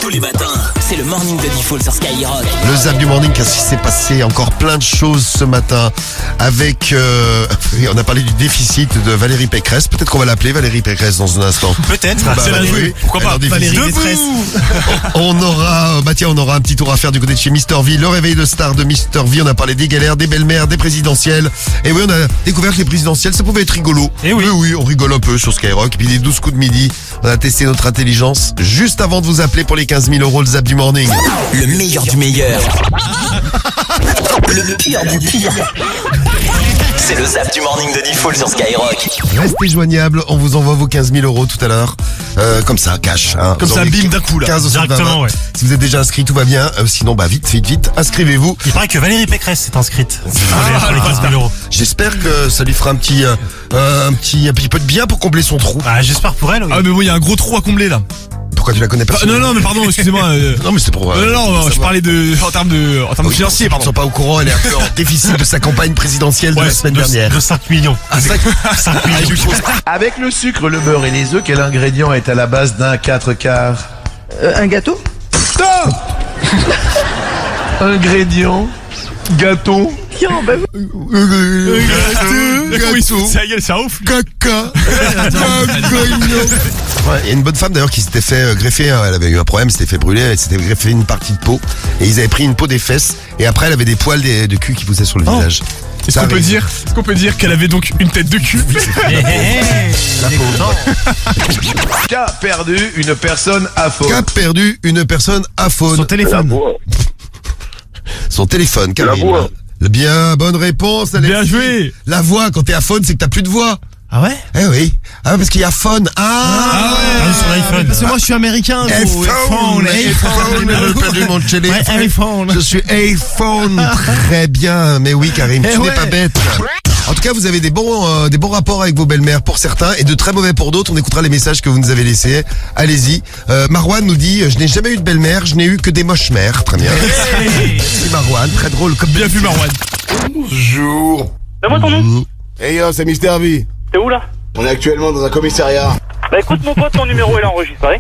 Tous les matins, c'est le morning de Diffoul sur Skyrock. Le Zap du morning, qu'est-ce qui s'est passé? Encore plein de choses ce matin avec... on a parlé du déficit de Valérie Pécresse. Peut-être qu'on va l'appeler Valérie Pécresse dans un instant. Peut-être, c'est la oui. Pourquoi pas, Valérie Pécresse. On aura un petit tour à faire du côté de chez Mister V. Le réveil de star de Mister V. On a parlé des galères, des belles-mères, des présidentielles. Et oui, on a découvert que les présidentielles, ça pouvait être rigolo. Et oui. Mais oui, on rigole un peu sur Skyrock. Puis les 12 coups de midi, on a testé notre intelligence juste avant de vous appeler pour les 15 000 €, le Zap du morning. Le meilleur du meilleur. Le pire du pire. C'est le Zap du morning de Diffoul sur Skyrock. Restez joignables, on vous envoie vos 15 000 € tout à l'heure. Comme ça, cash. Hein. Comme Vous ça, envoyez bim, d'un coup, là. 15 Directement, ouais. Si vous êtes déjà inscrit, tout va bien. Sinon, vite, inscrivez-vous. Il paraît que Valérie Pécresse s'est inscrite. Pour les 15 000 €. J'espère que ça lui fera un petit peu de bien pour combler son trou. Ah, j'espère pour elle, oui. Ah mais bon, il y a un gros trou à combler là. Pourquoi tu la connais pas? Non mais pardon, excusez-moi. Non mais c'est pour... non, je parlais en termes financiers, Ils pardon. sont pas au courant, elle est un peu en déficit de sa campagne présidentielle de la semaine dernière. De 5 millions. 5 millions. Avec le sucre, le beurre et les œufs, quel ingrédient est à la base d'un 4/4? Un gâteau? Non. Ingrédient, gâteau. Tiens, bah Gâteau. C'est la gueule, c'est un ouf. Caca. Ouais, il y a une bonne femme d'ailleurs qui s'était fait greffer, elle avait eu un problème, s'était fait brûler, elle s'était greffé une partie de peau et ils avaient pris une peau des fesses et après elle avait des poils de cul qui poussaient sur le visage. Est-ce qu'on peut dire qu'elle avait donc une tête de cul? Qu'a perdu une personne à faune? Qu'a perdu une personne à faune? Son téléphone. Son téléphone, La Karim. voix. Bien, bonne réponse, Alexis. Bien joué. La voix, quand t'es à faune, c'est que t'as plus de voix. Ah ouais? Eh oui. Ah, parce qu'il y a phone. Ah, sur l'iPhone. Parce que moi je suis américain. iPhone, le père du monde chez les Ouais, iPhone. Je suis iPhone. Très bien. Mais oui, Karim, tu n'es pas bête. En tout cas, vous avez des bons rapports avec vos belles-mères pour certains et de très mauvais pour d'autres. On écoutera les messages que vous nous avez laissés. Allez-y. Marwan nous dit, je n'ai jamais eu de belle-mère, je n'ai eu que des moches mères. Très bien. Merci Marwan, très drôle. Comme Bien vu, Marwan. Bonjour. Donne-moi ton nom. Hey yo, c'est Mister V. T'es où là? On est actuellement dans un commissariat. Bah écoute mon pote, ton numéro est enregistré.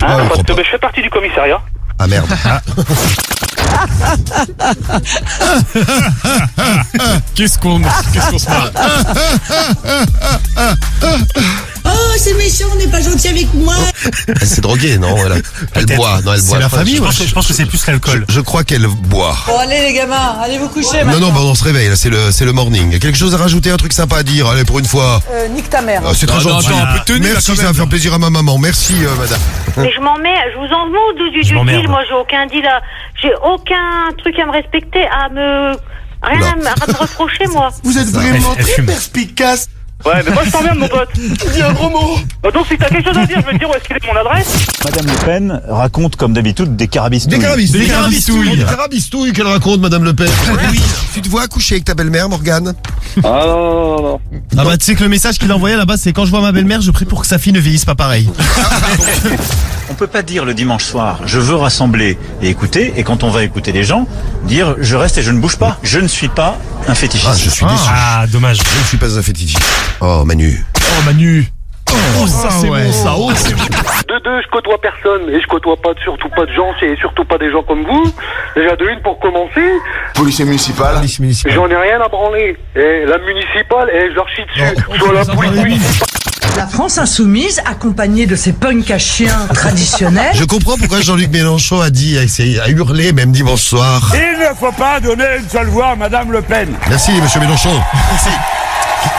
Ah, je Parce crois que pas. je fais partie du commissariat. Ah merde. Qu'est-ce qu'on se marre. Oh, c'est méchant, on n'est pas gentil avec moi. Elle s'est droguée, non? Elle boit. Non, elle boit. C'est la famille, Je ouais. pense- Je pense que c'est plus l'alcool. Je crois qu'elle boit. Bon, allez les gamins, allez vous coucher Non, maintenant. on se réveille, là, c'est le morning. Il y a quelque chose à rajouter, un truc sympa à dire, allez, pour une fois. Nique ta mère. C'est très Non, gentil. attends, un peu de tenue, là, Merci, quand ça même. va faire plaisir à ma maman. Merci, madame. Mais je vous en veux du Je m'emmerde. deal, moi j'ai aucun deal j'ai aucun truc à me respecter, rien à me reprocher moi. Vous êtes vraiment elle très fume. perspicace. Ouais, mais moi je t'emmerde mon pote. Dis un gros mot. Bah donc si t'as quelque chose à dire, je vais te dire où est-ce qu'il est mon adresse. Madame Le Pen raconte comme d'habitude des carabistouilles. Des carabistouilles. Des carabistouilles qu'elle raconte, madame Le Pen. Oui. Tu te vois coucher avec ta belle-mère, Morgane? Ah non. Ah bah tu sais que le message qu'il a envoyé là-bas, c'est quand je vois ma belle-mère, je prie pour que sa fille ne vieillisse pas pareil. On peut pas dire le dimanche soir je veux rassembler et écouter, et quand on va écouter les gens, dire je reste et je ne bouge pas. Je ne suis pas un fétichiste. Ah, je suis déçu. Ah, dommage. Je ne suis pas un fétichiste. Oh, Manu. Oh Manu. Oh ça c'est ouais. bon ça. Oh c'est bon. De deux, je côtoie personne et je côtoie surtout pas de gens et surtout pas des gens comme vous. Déjà de une pour commencer, Policier municipal. j'en ai rien à branler. Et la municipale, je leur chie dessus. Soit la police municipale. La France insoumise, accompagnée de ses punks à chiens traditionnels. Je comprends pourquoi Jean-Luc Mélenchon a hurlé même dimanche soir. Il ne faut pas donner une seule voix à Madame Le Pen. Merci, monsieur Mélenchon. Merci.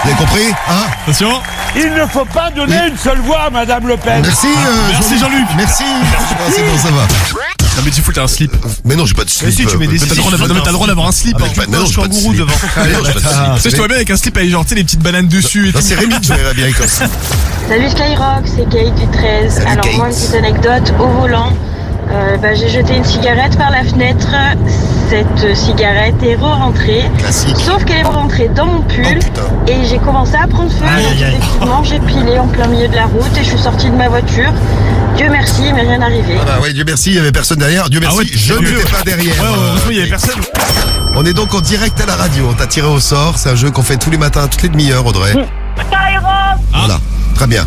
Vous avez compris, hein? Attention. Il ne faut pas donner une seule voix à Madame Le Pen. Merci, Merci Jean-Luc. Merci. C'est bon, ça va. Non mais tu fous, t'as un slip. Mais non, j'ai pas de slip. si, tu mets des T'as le droit d'avoir un slip. Ah, mais non, j'ai pas de slip. devant. Allez, j'ai pas de slip. Tu sais, je te vois bien avec un slip avec genre, tu sais, les petites bananes dessus et Non, tout. c'est Rémi que je verrais bien comme ça. Salut Skyrock, c'est Kate du 13. Salut, Alors Kate. moi une petite anecdote au volant. J'ai jeté une cigarette par la fenêtre. Cette cigarette est re-rentrée. Classique. Sauf qu'elle est rentrée dans mon pull Oh, putain. et j'ai commencé à prendre feu. Aïe, Donc, aïe, aïe. effectivement, j'ai pilé en plein milieu de la route et je suis sortie de ma voiture. Dieu merci, il m'est rien arrivé. Ah bah ouais, Dieu merci, il y avait personne derrière. Dieu merci, ouais, je c'est mieux. n'étais pas derrière. Ouais, heureusement il y avait personne. On est donc en direct à la radio. On t'a tiré au sort. C'est un jeu qu'on fait tous les matins, toutes les demi-heures, Audrey. Skyrock, Voilà. Très bien.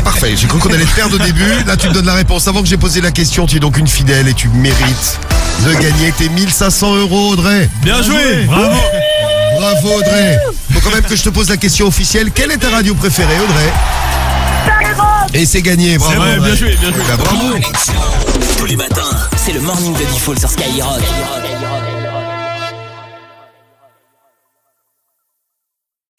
Parfait, j'ai cru qu'on allait te perdre au début. Là, tu me donnes la réponse. Avant que j'ai posé la question, tu es donc une fidèle et tu mérites de gagner tes 1500 €, Audrey. Bien joué. Bravo. Bravo, Audrey. Faut quand même que je te pose la question officielle. Quelle est ta radio préférée, Audrey? Et c'est gagné, bravo. C'est vrai, Audrey. bien joué, bien joué. Bah, bravo. Tous les matins, c'est le morning de Diffoul sur Skyrock.